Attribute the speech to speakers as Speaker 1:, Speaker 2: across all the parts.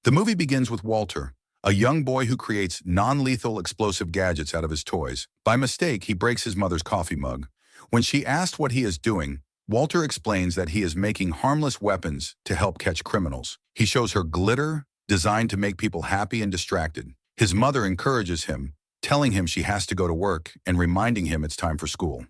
Speaker 1: The movie begins with Walter, a young boy who creates non-lethal explosive gadgets out of his toys. By mistake, he breaks his mother's coffee mug. When she asks what he is doing, Walter explains that he is making harmless weapons to help catch criminals. He shows her glitter, designed to make people happy and distracted. His mother encourages him, telling him she has to go to work and reminding him it's time for school.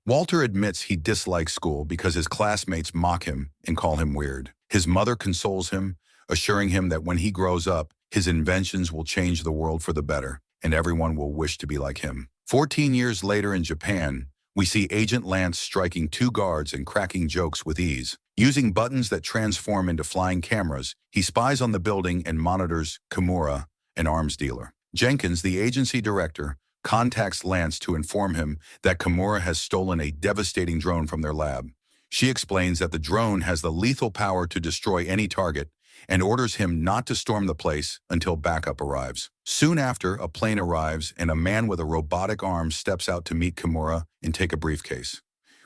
Speaker 1: Walter admits he dislikes school because his classmates mock him and call him weird. His mother consoles him, assuring him that when he grows up, his inventions will change the world for the better, and everyone will wish to be like him. 14 years later in Japan, we see Agent Lance striking two guards and cracking jokes with ease. Using buttons that transform into flying cameras, he spies on the building and monitors Kimura, an arms dealer. Jenkins, the agency director, contacts Lance to inform him that Kimura has stolen a devastating drone from their lab. She explains that the drone has the lethal power to destroy any target and orders him not to storm the place until backup arrives. Soon after, a plane arrives and a man with a robotic arm steps out to meet Kimura and take a briefcase.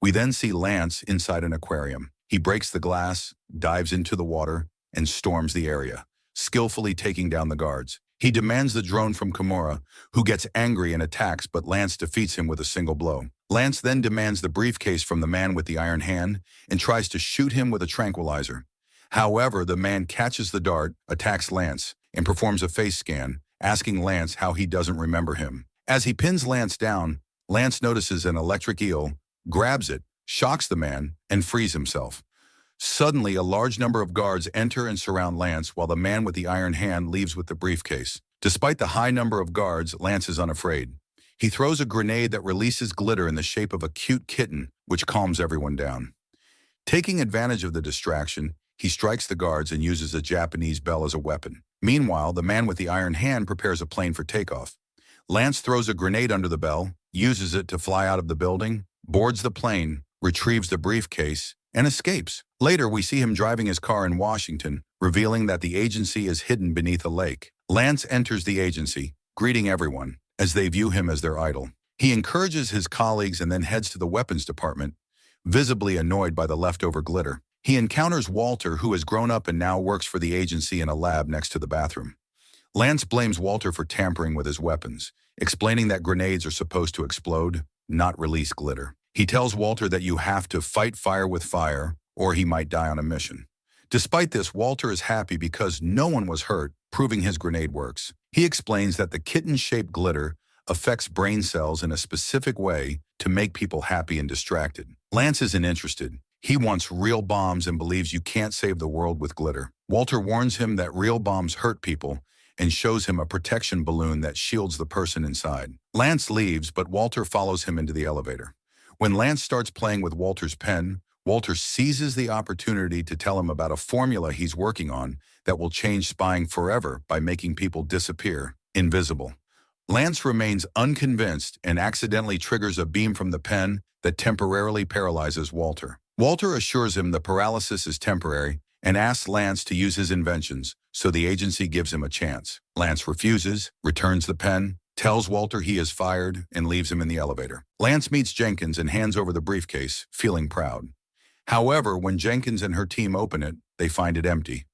Speaker 1: We then see Lance inside an aquarium. He breaks the glass, dives into the water, and storms the area, skillfully taking down the guards. He demands the drone from Kimura, who gets angry and attacks, but Lance defeats him with a single blow. Lance then demands the briefcase from the man with the iron hand and tries to shoot him with a tranquilizer. However, the man catches the dart, attacks Lance, and performs a face scan, asking Lance how he doesn't remember him. As he pins Lance down, Lance notices an electric eel, grabs it, shocks the man, and frees himself. Suddenly, a large number of guards enter and surround Lance while the man with the iron hand leaves with the briefcase. Despite the high number of guards, Lance is unafraid. He throws a grenade that releases glitter in the shape of a cute kitten, which calms everyone down. Taking advantage of the distraction, he strikes the guards and uses a Japanese bell as a weapon. Meanwhile, the man with the iron hand prepares a plane for takeoff. Lance throws a grenade under the bell, uses it to fly out of the building, boards the plane, retrieves the briefcase, and escapes. Later, we see him driving his car in Washington, revealing that the agency is hidden beneath a lake. Lance enters the agency, greeting everyone, as they view him as their idol. He encourages his colleagues and then heads to the weapons department, visibly annoyed by the leftover glitter. He encounters Walter, who has grown up and now works for the agency in a lab next to the bathroom. Lance blames Walter for tampering with his weapons, explaining that grenades are supposed to explode, not release glitter. He tells Walter that you have to fight fire with fire, or he might die on a mission. Despite this, Walter is happy because no one was hurt, proving his grenade works. He explains that the kitten-shaped glitter affects brain cells in a specific way to make people happy and distracted. Lance isn't interested. He wants real bombs and believes you can't save the world with glitter. Walter warns him that real bombs hurt people and shows him a protection balloon that shields the person inside. Lance leaves, but Walter follows him into the elevator. When Lance starts playing with Walter's pen, Walter seizes the opportunity to tell him about a formula he's working on that will change spying forever by making people disappear, invisible. Lance remains unconvinced and accidentally triggers a beam from the pen that temporarily paralyzes Walter. Walter assures him the paralysis is temporary and asks Lance to use his inventions, so the agency gives him a chance. Lance refuses, returns the pen, tells Walter he is fired, and leaves him in the elevator. Lance meets Jenkins and hands over the briefcase, feeling proud. However, when Jenkins and her team open it, they find it empty.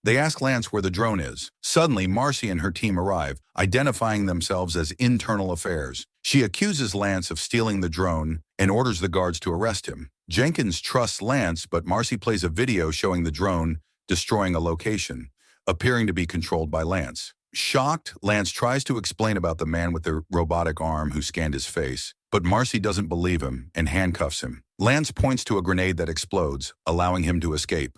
Speaker 1: They ask Lance where the drone is. Suddenly, Marcy and her team arrive, identifying themselves as internal affairs. She accuses Lance of stealing the drone and orders the guards to arrest him. Jenkins trusts Lance, but Marcy plays a video showing the drone destroying a location, appearing to be controlled by Lance. Shocked, Lance tries to explain about the man with the robotic arm who scanned his face, but Marcy doesn't believe him and handcuffs him. Lance points to a grenade that explodes, allowing him to escape.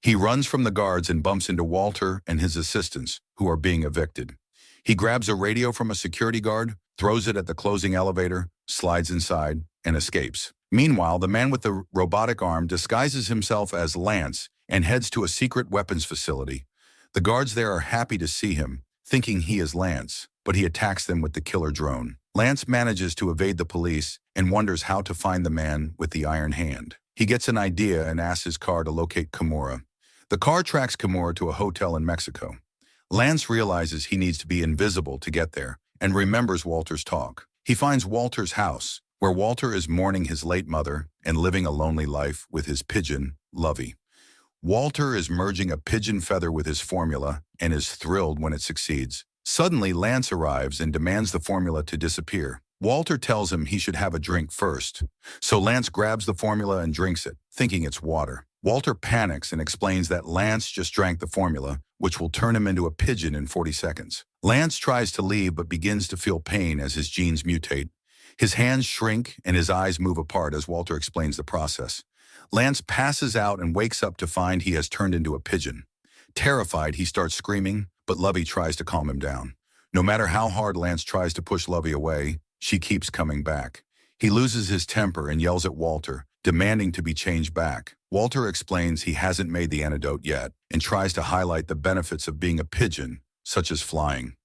Speaker 1: He runs from the guards and bumps into Walter and his assistants, who are being evicted. He grabs a radio from a security guard, throws it at the closing elevator, slides inside, and escapes. Meanwhile, the man with the robotic arm disguises himself as Lance and heads to a secret weapons facility. The guards there are happy to see him, thinking he is Lance, but he attacks them with the killer drone. Lance manages to evade the police and wonders how to find the man with the iron hand. He gets an idea and asks his car to locate Kimura. The car tracks Kimura to a hotel in Mexico. Lance realizes he needs to be invisible to get there and remembers Walter's talk. He finds Walter's house, where Walter is mourning his late mother and living a lonely life with his pigeon, Lovey. Walter is merging a pigeon feather with his formula and is thrilled when it succeeds. Suddenly, Lance arrives and demands the formula to disappear. Walter tells him he should have a drink first, so Lance grabs the formula and drinks it, thinking it's water. Walter panics and explains that Lance just drank the formula, which will turn him into a pigeon in 40 seconds. Lance tries to leave but begins to feel pain as his genes mutate. His hands shrink and his eyes move apart as Walter explains the process. Lance passes out and wakes up to find he has turned into a pigeon. Terrified, he starts screaming, but Lovey tries to calm him down. No matter how hard Lance tries to push Lovey away, she keeps coming back. He loses his temper and yells at Walter, demanding to be changed back. Walter explains he hasn't made the antidote yet and tries to highlight the benefits of being a pigeon, such as flying.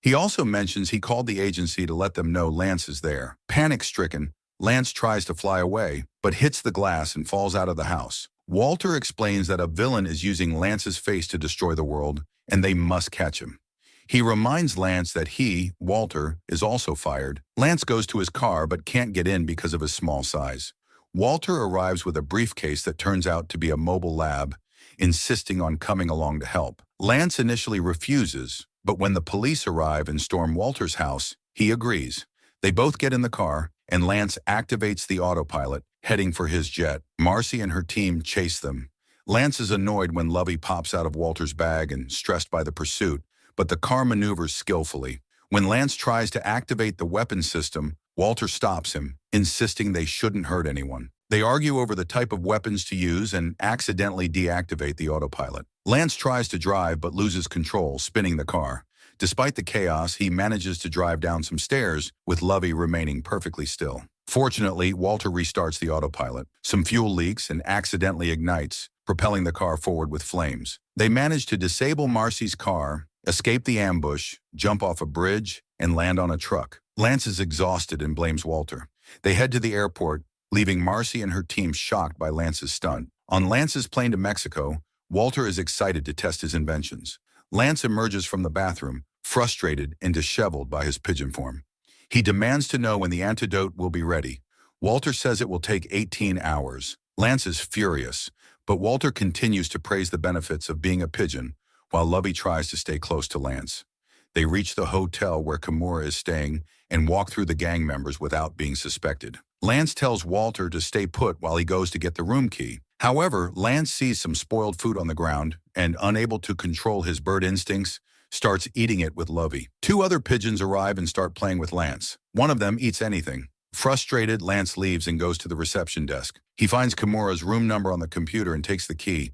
Speaker 1: He also mentions he called the agency to let them know Lance is there. Panic-stricken, Lance tries to fly away, but hits the glass and falls out of the house. Walter explains that a villain is using Lance's face to destroy the world, and they must catch him. He reminds Lance that he, Walter, is also fired. Lance goes to his car but can't get in because of his small size. Walter arrives with a briefcase that turns out to be a mobile lab, insisting on coming along to help. Lance initially refuses, but when the police arrive and storm Walter's house, he agrees. They both get in the car, and Lance activates the autopilot, heading for his jet. Marcy and her team chase them. Lance is annoyed when Lovey pops out of Walter's bag and stressed by the pursuit, but the car maneuvers skillfully. When Lance tries to activate the weapon system, Walter stops him, insisting they shouldn't hurt anyone. They argue over the type of weapons to use and accidentally deactivate the autopilot. Lance tries to drive but loses control, spinning the car. Despite the chaos, he manages to drive down some stairs, with Lovey remaining perfectly still. Fortunately, Walter restarts the autopilot. Some fuel leaks and accidentally ignites, propelling the car forward with flames. They manage to disable Marcy's car, escape the ambush, jump off a bridge, and land on a truck. Lance is exhausted and blames Walter. They head to the airport, leaving Marcy and her team shocked by Lance's stunt. On Lance's plane to Mexico, Walter is excited to test his inventions. Lance emerges from the bathroom, frustrated and disheveled by his pigeon form. He demands to know when the antidote will be ready. Walter says it will take 18 hours. Lance is furious, but Walter continues to praise the benefits of being a pigeon, while Lovey tries to stay close to Lance. They reach the hotel where Kimura is staying and walk through the gang members without being suspected. Lance tells Walter to stay put while he goes to get the room key. However, Lance sees some spoiled food on the ground and, unable to control his bird instincts, starts eating it with Lovey. Two other pigeons arrive and start playing with Lance. One of them eats anything. Frustrated, Lance leaves and goes to the reception desk. He finds Kimura's room number on the computer and takes the key,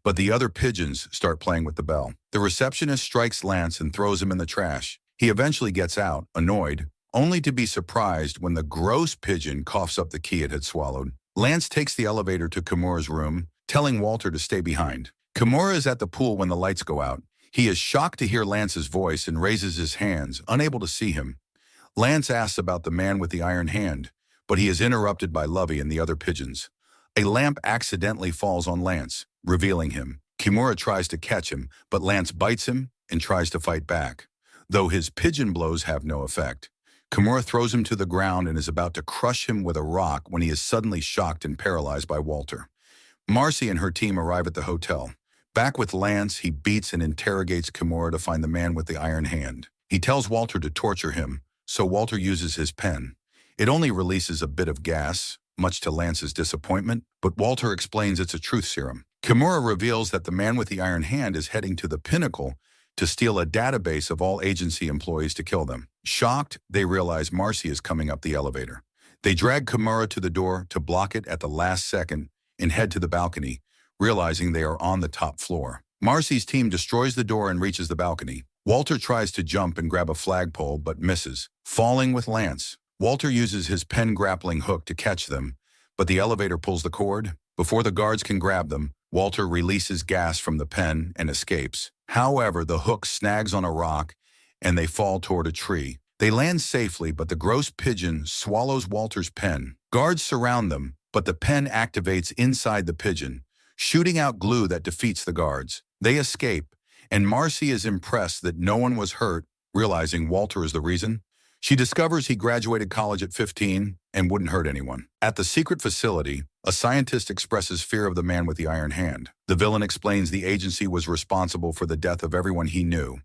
Speaker 1: but the other pigeons start playing with the bell. The receptionist strikes Lance and throws him in the trash. He eventually gets out, annoyed, only to be surprised when the gross pigeon coughs up the key it had swallowed. Lance takes the elevator to Kimura's room, telling Walter to stay behind. Kimura is at the pool when the lights go out. He is shocked to hear Lance's voice and raises his hands, unable to see him. Lance asks about the man with the iron hand, but he is interrupted by Lovey and the other pigeons. A lamp accidentally falls on Lance, revealing him. Kimura tries to catch him, but Lance bites him and tries to fight back. Though his pigeon blows have no effect, Kimura throws him to the ground and is about to crush him with a rock when he is suddenly shocked and paralyzed by Walter. Marcy and her team arrive at the hotel. Back with Lance, he beats and interrogates Kimura to find the man with the iron hand. He tells Walter to torture him, so Walter uses his pen. It only releases a bit of gas, much to Lance's disappointment, but Walter explains it's a truth serum. Kimura reveals that the man with the iron hand is heading to the Pinnacle to steal a database of all agency employees to kill them. Shocked, they realize Marcy is coming up the elevator. They drag Kimura to the door to block it at the last second and head to the balcony, realizing they are on the top floor. Marcy's team destroys the door and reaches the balcony. Walter tries to jump and grab a flagpole but misses, falling with Lance. Walter uses his pen grappling hook to catch them, but the elevator pulls the cord. Before the guards can grab them, Walter releases gas from the pen and escapes. However, the hook snags on a rock and they fall toward a tree. They land safely, but the gross pigeon swallows Walter's pen. Guards surround them, but the pen activates inside the pigeon, shooting out glue that defeats the guards. They escape, and Marcy is impressed that no one was hurt, realizing Walter is the reason. She discovers he graduated college at 15, and wouldn't hurt anyone. At the secret facility, a scientist expresses fear of the man with the iron hand. The villain explains the agency was responsible for the death of everyone he knew.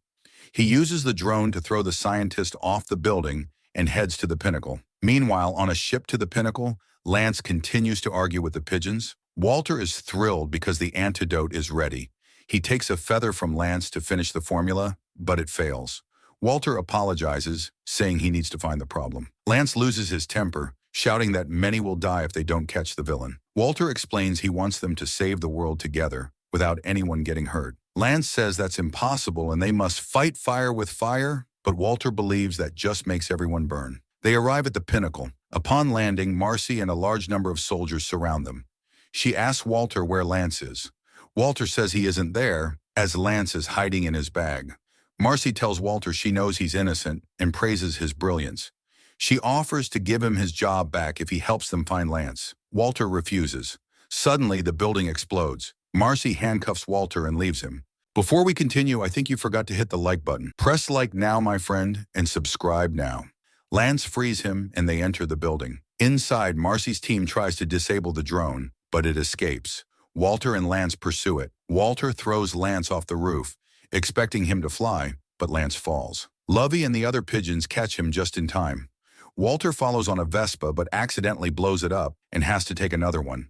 Speaker 1: He uses the drone to throw the scientist off the building and heads to the pinnacle. Meanwhile, on a ship to the pinnacle, Lance continues to argue with the pigeons. Walter is thrilled because the antidote is ready. He takes a feather from Lance to finish the formula, but it fails. Walter apologizes, saying he needs to find the problem. Lance loses his temper, shouting that many will die if they don't catch the villain. Walter explains he wants them to save the world together, without anyone getting hurt. Lance says that's impossible and they must fight fire with fire, but Walter believes that just makes everyone burn. They arrive at the pinnacle. Upon landing, Marcy and a large number of soldiers surround them. She asks Walter where Lance is. Walter says he isn't there, as Lance is hiding in his bag. Marcy tells Walter she knows he's innocent and praises his brilliance. She offers to give him his job back if he helps them find Lance. Walter refuses. Suddenly, the building explodes. Marcy handcuffs Walter and leaves him. Before we continue, I think you forgot to hit the like button. Press like now, my friend, and subscribe now. Lance frees him and they enter the building. Inside, Marcy's team tries to disable the drone, but it escapes. Walter and Lance pursue it. Walter throws Lance off the roof, expecting him to fly, but Lance falls. Lovey and the other pigeons catch him just in time. Walter follows on a Vespa but accidentally blows it up and has to take another one.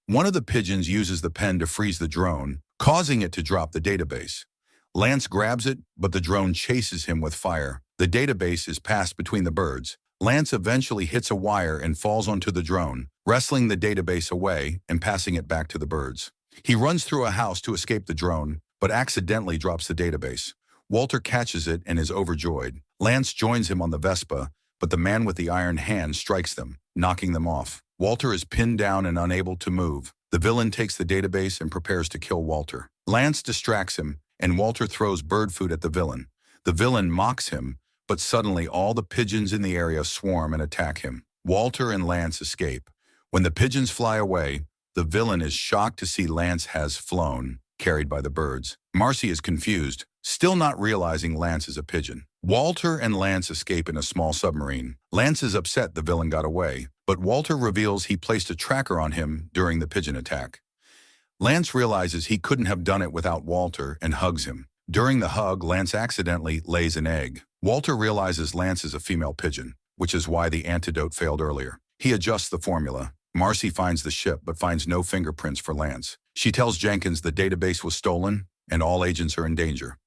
Speaker 1: One of the pigeons uses the pen to freeze the drone, causing it to drop the database. Lance grabs it, but the drone chases him with fire. The database is passed between the birds. Lance eventually hits a wire and falls onto the drone, wrestling the database away and passing it back to the birds. He runs through a house to escape the drone, but accidentally drops the database. Walter catches it and is overjoyed. Lance joins him on the Vespa, but the man with the iron hand strikes them, knocking them off. Walter is pinned down and unable to move. The villain takes the database and prepares to kill Walter. Lance distracts him, and Walter throws bird food at the villain. The villain mocks him, but suddenly all the pigeons in the area swarm and attack him. Walter and Lance escape. When the pigeons fly away, the villain is shocked to see Lance has flown, carried by the birds. Marcy is confused, still not realizing Lance is a pigeon. Walter and Lance escape in a small submarine. Lance is upset the villain got away, but Walter reveals he placed a tracker on him during the pigeon attack. Lance realizes he couldn't have done it without Walter and hugs him. During the hug, Lance accidentally lays an egg. Walter realizes Lance is a female pigeon, which is why the antidote failed earlier. He adjusts the formula. Marcy finds the ship but finds no fingerprints for Lance. She tells Jenkins the database was stolen and all agents are in danger.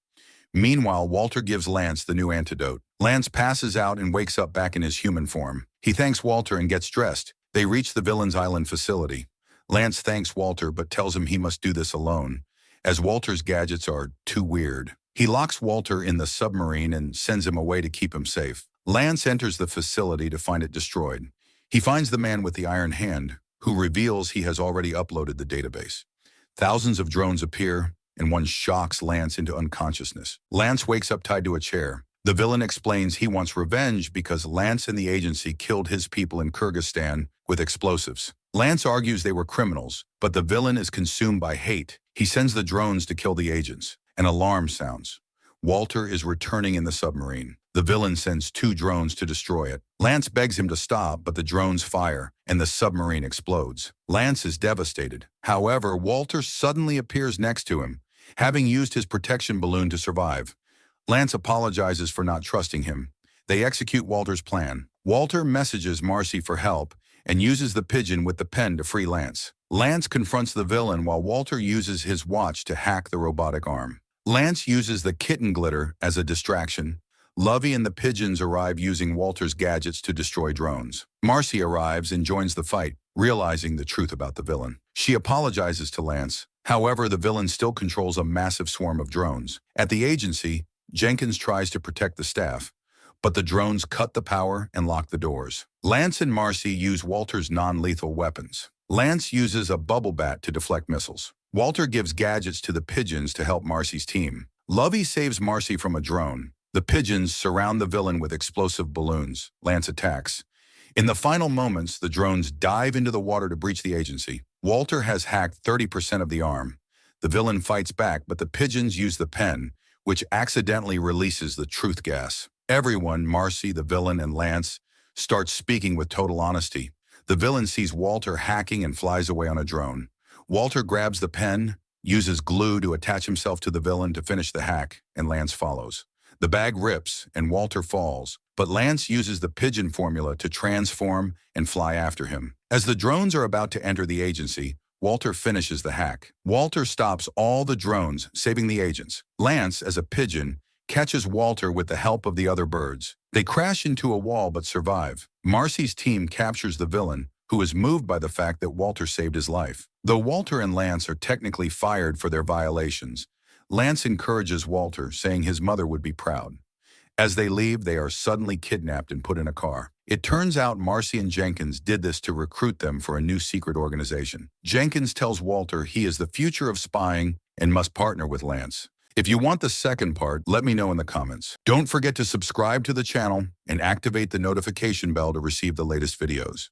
Speaker 1: Meanwhile, Walter gives Lance the new antidote. Lance passes out and wakes up back in his human form. He thanks Walter and gets dressed. They reach the villain's island facility. Lance thanks Walter but tells him he must do this alone, as Walter's gadgets are too weird. He locks Walter in the submarine and sends him away to keep him safe. Lance enters the facility to find it destroyed. He finds the man with the iron hand, who reveals he has already uploaded the database. Thousands of drones appear, and one shocks Lance into unconsciousness. Lance wakes up tied to a chair. The villain explains he wants revenge because Lance and the agency killed his people in Kyrgyzstan with explosives. Lance argues they were criminals, but the villain is consumed by hate. He sends the drones to kill the agents. An alarm sounds. Walter is returning in the submarine. The villain sends 2 drones to destroy it. Lance begs him to stop, but the drones fire, and the submarine explodes. Lance is devastated. However, Walter suddenly appears next to him, having used his protection balloon to survive. Lance apologizes for not trusting him. They execute Walter's plan. Walter messages Marcy for help and uses the pigeon with the pen to free Lance. Lance confronts the villain while Walter uses his watch to hack the robotic arm. Lance uses the kitten glitter as a distraction. Lovey and the pigeons arrive using Walter's gadgets to destroy drones. Marcy arrives and joins the fight, realizing the truth about the villain. She apologizes to Lance. However, the villain still controls a massive swarm of drones. At the agency, Jenkins tries to protect the staff, but the drones cut the power and lock the doors. Lance and Marcy use Walter's non-lethal weapons. Lance uses a bubble bat to deflect missiles. Walter gives gadgets to the pigeons to help Marcy's team. Lovey saves Marcy from a drone. The pigeons surround the villain with explosive balloons. Lance attacks. In the final moments, the drones dive into the water to breach the agency. Walter has hacked 30% of the arm. The villain fights back, but the pigeons use the pen, which accidentally releases the truth gas. Everyone, Marcy, the villain, and Lance, starts speaking with total honesty. The villain sees Walter hacking and flies away on a drone. Walter grabs the pen, uses glue to attach himself to the villain to finish the hack, and Lance follows. The bag rips, and Walter falls, but Lance uses the Pigeon formula to transform and fly after him. As the drones are about to enter the agency, Walter finishes the hack. Walter stops all the drones, saving the agents. Lance, as a pigeon, catches Walter with the help of the other birds. They crash into a wall but survive. Marcy's team captures the villain, who is moved by the fact that Walter saved his life. Though Walter and Lance are technically fired for their violations, Lance encourages Walter, saying his mother would be proud. As they leave, they are suddenly kidnapped and put in a car. It turns out Marcy and Jenkins did this to recruit them for a new secret organization. Jenkins tells Walter he is the future of spying and must partner with Lance. If you want the second part, let me know in the comments. Don't forget to subscribe to the channel and activate the notification bell to receive the latest videos.